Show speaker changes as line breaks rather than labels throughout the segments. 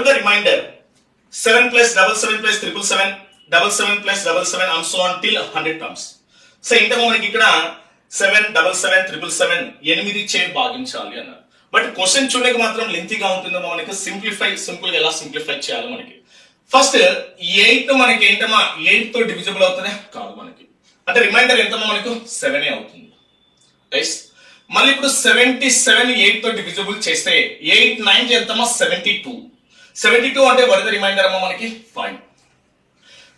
the remainder 7 plus 7 plus 777 7 plus 7 and so on till 100 terms. So ఇంతకు మనకి ఇక్కడ 7 7 7 7 8 చే భాగించాలి అన్నారు. బట్ క్వశ్చన్ చూడడానికి మాత్రం లెంతీగా ఉంటుందో మనకి సింపుల్ గా ఎలా సింప్లిఫై చేయాలి మనకి. ఫస్ట్ 8 మనకి ఏంటమ్మా 8 తో డివిజిబుల్ అవుతుందా కాదు మనకి, అంటే రిమైండర్ ఎంతమ్మా మనకు 7 అవుతుంది. రైట్, మళ్ళీ ఇప్పుడు 77 8 తో డివిజిబుల్ చేస్తే 8 9 ఎంతమ్మా 72 అంటే వాట్ ఇస్ ద రిమైండర్ అమ్మా మనకి 5.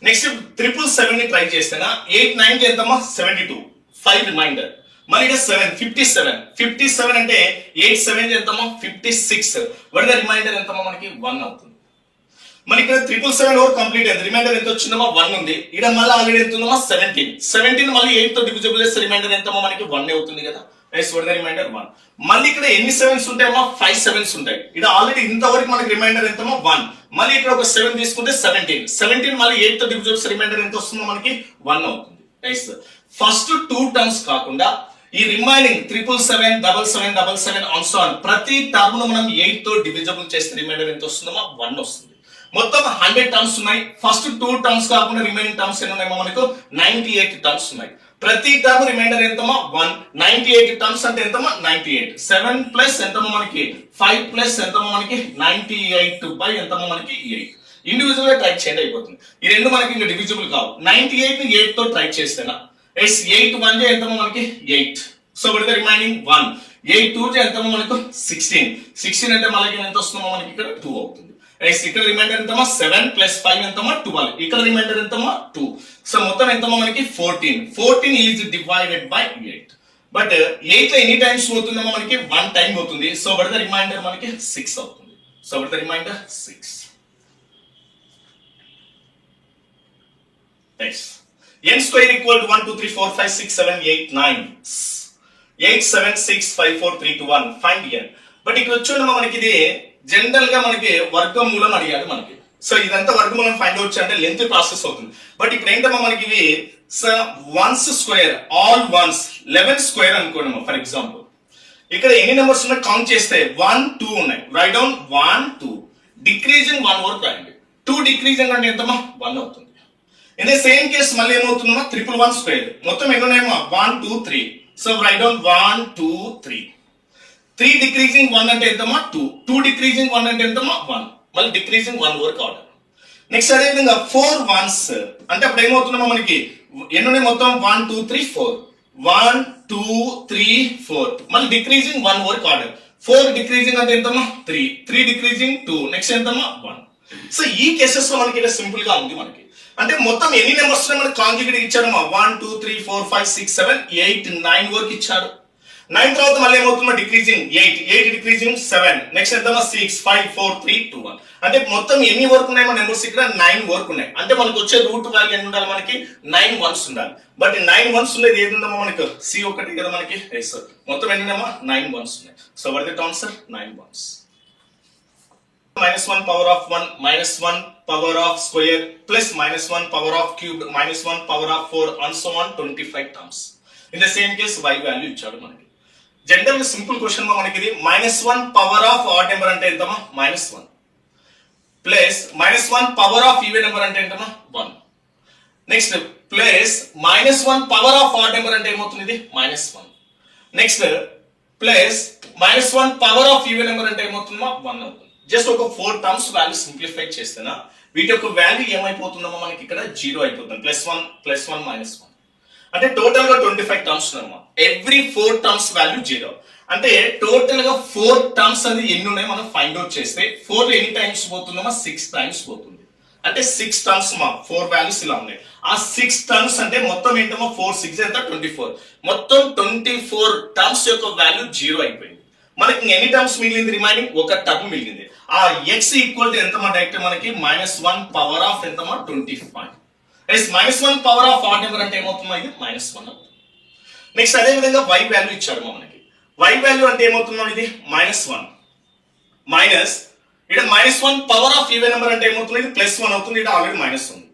నెక్స్ట్ 777 ని ట్రై చేస్తేనా 8 9 ఎంతమ్మా 72 5 రిమైండర్. మళ్ళీ ఇక్కడ 57 అంటే 8 7 ఎంతమ్మా 56 వాట్ ఇస్ ద రిమైండర్ ఎంతమ్మా మనకి 1 అవుతుంది. మరి ఇక్కడ 777 ఓవర్ కంప్లీట్ అయింది, రిమైండర్ ఎంత వచ్చిందమ్మా 1 ఉంది. ఇక్కడ మళ్ళీ ఆల్రెడీ ఎంత ఉందమ్మా 17 మళ్ళీ 8 తో డివిజిబుల్ చేస్తే రిమైండర్ ఎంతమ్మా మనకి 1 అవుతుంది కదా. రిమైండర్ 1. మళ్ళీ ఇక్కడ ఎన్ని 7s ఉంటాయమ్మా 5 7s ఉంటాయి. ఇక్కడ ఆల్రెడీ ఇంతవరకు మనకి రిమైండర్ ఎంతమ్మా 1. మళ్ళీ ఇక్కడ ఒక 7 తీసుకుంటే 17 మళ్ళీ 8 తో డివిజిబుల్ చేస్తే రిమైండర్ ఎంత వస్తుందో మనకి 1 అవుతుంది. ఫస్ట్ 2 టర్మ్స్ కాకుండా ఈ రిమైనింగ్ 777 777 ఆన్ సో ఆన్ ప్రతి టర్మ్ ను మనం 8 తో డివిజిబుల్ చేస్తే రిమైండర్ ఎంత వస్తుందమ్మా 1 వస్తుంది. మొత్తం 100 టర్మ్స్ ఉన్నాయి. ఫస్ట్ 2 టర్మ్స్ కాకుండా రిమైనింగ్ టర్మ్స్ ఎన్ని ఉన్నాయో మనకు 98 టర్మ్స్ ఉన్నాయి. ప్రతి టర్మ్ రిమైండర్ ఎంతమా 1. 98 టర్మ్స్ అంటే ఎంతమా 98. 7 ప్లస్ ఎంతమా మనకి 5 ప్లస్ ఎంతమా మనకి 98 బై ఎంతమా మనకి 8. ఇండివిజువల్ గా ట్రై చేయండి అయిపోతుంది. ఈ రెండు మనకి ఇంకా డివిజిబుల్ కావు. 98 ని 8 తో ట్రై చేస్తేనా 8 1 ఎంతమా మనకి 8. So with the remaining 1. 8 2 ఎంతమా మనకు 16 అంటే మళ్ళీ ఎంత వస్తుందో మనకి ఇక్కడ 2 అవుతుంది. ఇక్కడ రిమైండర్ ఎంతమా 7 ప్లస్ 5 ఎంతమా 12. ఇక్కడ రిమైండర్ ఎంతమా 2. సో మొత్తం ఎంతమా మనకి 14 ఈజ్ డివైడెడ్ బై 8. బట్ 8 లో ఎన్ని టైమ్స్ పోతుందమ్మా మనకి 1 టైం పోతుంది. సో వాట్ ద రిమైండర్ మనకి 6 అవుతుంది. So what the remainder 6. Next n square equal to 1 2 3 4 5 6 7 8 9 8 7 6 5 4 3 2 1 find n. But ఇక్కడ చూడమ్మా మనకి ఇది జనరల్ గా మనకి వర్గమూలం అడిగాడు మనకి. సో ఇదంతా వర్గమూలం ఫైండ్ అవుట్ అంటే లెంత్ ప్రాసెస్ అవుతుంది. బట్ ఇప్పుడు ఏంటమ్మా మనకి ఇవి once square all once 11 square అనుకోండి ఫర్ ఎగ్జాంపుల్. ఇక్కడ ఎన్ని నెంబర్స్ ఉన్నాయి కౌంట్ చేస్తే 1 2 ఉన్నాయి. రైట్ డౌన్ 1 2 డిక్రీజింగ్ 1 వరకు రాయండి. 2 డిక్రీజింగ్ అంటే ఎంతమ్మా 1 అవుతుంది. ఇన్ ద సేమ్ కేస్ మళ్ళీ ఏమవుతుందమ్మా 111 స్క్వేర్ మొత్తం ఎన్ని ఉన్నాయమ్మా 1 2 3. So right down 1 2 3. 3 డిక్రీజింగ్ 1 అంటే ఎంతమా 2 డిక్రీజింగ్ 1 అంటే ఎంతమా 1 మళ్ళీ డిక్రీజింగ్ 1 వరకు ఆర్డర్. నెక్స్ట్ అదే విధంగా 4 వన్స్ అంటే అప్పుడు ఏమవుతుందమ్మా మనకి ఎన్ని మొత్తం 1 2 3 4 1 2 3 4 మళ్ళీ డిక్రీజింగ్ 1 వరకు ఆర్డర్. 4 డిక్రీజింగ్ అంటే ఎంతమా 3 డిక్రీజింగ్ 2 నెక్స్ట్ ఎంతమా 1. సో ఈ కేసెస్ లో మనకి ఇలా సింపుల్ గా ఉంది మనకి. అంటే మొత్తం ఎన్ని నెంబర్స్ మనకి కాంజుగేట్ ఇచ్చారమ్మా 1 2 3 4 5 6 7 8 9 వరకు ఇచ్చారు. 9 తర్వాత మళ్ళీ ఏమవుతుందో డిక్రీజింగ్ 8 డిక్రీజింగ్ 7 నెక్స్ట్ ఎంతమా 6 5 4 3 2 1. అంటే మొత్తం ఎన్ని వరకు ఉన్నాయి మన నెంబర్స్ ఇక్కడ 9 వరకు ఉన్నాయి. అంటే మనకు వచ్చే రూట్ వాల్యూ ఎన్ని ఉండాలి మనకి 9 వన్స్ ఉండాలి. బట్ 9 వన్స్ ఉండేది ఏది ఉందమ్మా మనకు C ఒకటి కదా మనకి. మొత్తం ఎన్ని ఉన్నామా 9 వన్స్ ఉన్నాయి. So what is the answer 9 once. -1 power of 1 -1 power of square plus -1 power of cubed -1 power of 4 and so on 25 terms. In the same case y value ఇచ్చాడు మనకి. జనరల్ సింపుల్ క్వశ్చన్ మనకి ఇది -1 power of odd number అంటే ఎంతమా -1 plus -1 power of even number అంటే ఎంతమా 1. Next plus -1 power of odd number అంటే ఏమవుతుంది ఇది -1. Next plus -1 power of even number అంటే ఏమవుతుందమ్మా 1 అవుతుంది. జస్ట్ ఒక 4 టర్మ్స్ వాల్యూ సింప్లిఫై చేస్తేనా వీటి యొక్క వాల్యూ ఏమైపోతుందమ్మా మనకి ఇక్కడ 0 అయిపోతుంది. +1 -1 అంటే టోటల్ గా 25 టర్మ్స్ ఉన్నాయమ్మా. Every 4 terms value 0. అంటే టోటల్ గా 4 టర్మ్స్ అది ఎన్ని ఉన్నాయి మనం ఫైండ్ అవుట్ చేస్తే 4 లో ఎన్ని టైమ్స్ పోతుందమ్మా 6 టైమ్స్ పోతుంది. అంటే 6 టర్మ్స్ మా 4 వాల్యూస్ ఇలా ఉన్నాయి. ఆ 6 టర్మ్స్ అంటే మొత్తం ఏంటమ్మా 4 6 ఎంత 24. మొత్తం 24 టర్మ్స్ యొక్క వాల్యూ 0 అయిపోయింది. మనకి ఎన్ని టర్మ్స్ మిగిలింది రిమైనింగ్ ఒక టర్మ్ మిగిలింది. ఆ x ఈక్వల్ టు ఎంతమా డైరెక్ట్ మనకి -1 పవర్ ఆఫ్ ఎంతమా 25. -1 పవర్ ఆఫ్ ఆడ్ నెంబర్ అంటే ఏమవుతుందో ఇది -1 అవుతుంది. నెక్స్ట్ అదే విధంగా y వాల్యూ ఇచ్చాడు మనకి. y వాల్యూ అంటే ఏమవుతుందో ఇది -1 మైనస్ ఇక్కడ -1 పవర్ ఆఫ్ ఈవెన్ నెంబర్ అంటే ఏమవుతుంది ఇది +1 అవుతుంది. ఇక్కడ ఆల్రెడీ మైనస్ ఉంది.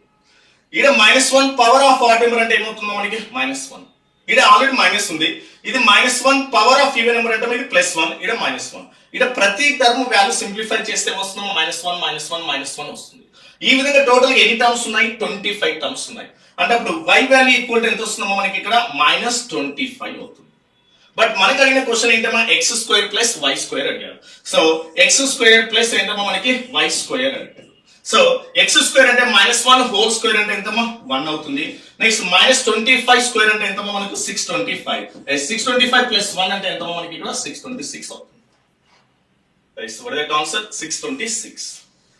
ఇక్కడ -1 పవర్ ఆఫ్ ఆడ్ నెంబర్ అంటే ఏమవుతుందో మనకి -1. ఇక్కడ ఆల్రెడీ మైనస్ ఉంది, ఇది -1 పవర్ ఆఫ్ ఈవెన్ నెంబర్ అంటే ఇది +1, ఇక్కడ -1. ఇక్కడ ప్రతి టర్మ్ వాల్యూ సింప్లిఫై చేస్తే వస్తున్నాము -1 -1 -1 వస్తుంది. ఈ విధంగా టోటల్ గా ఎన్ని టర్మ్స్ ఉన్నాయి? 25 టర్మ్స్ ఉన్నాయి. అంటే అప్పుడు y వాల్యూ ఈక్వల్ టు ఎంత వస్తుందో మనకి ఇక్కడ -25 అవుతుంది. బట్ మనకు అడిగిన క్వశ్చన్ ఏంటమ్మా? x² + y² అడిగారు. సో x² ప్లస్ ఏంటమ్మా మనకి y² అడిగారు. సో x² అంటే -1 హోల్ స్క్వేర్ అంటే ఎంతమ్మా? 1 అవుతుంది. నెక్స్ట్ -25² అంటే ఎంతమ్మా మనకు? 625. 625 + 1 అంటే ఎంతమ్మా మనకి ఇక్కడ? 626 అవుతుంది. What is the concept? 626.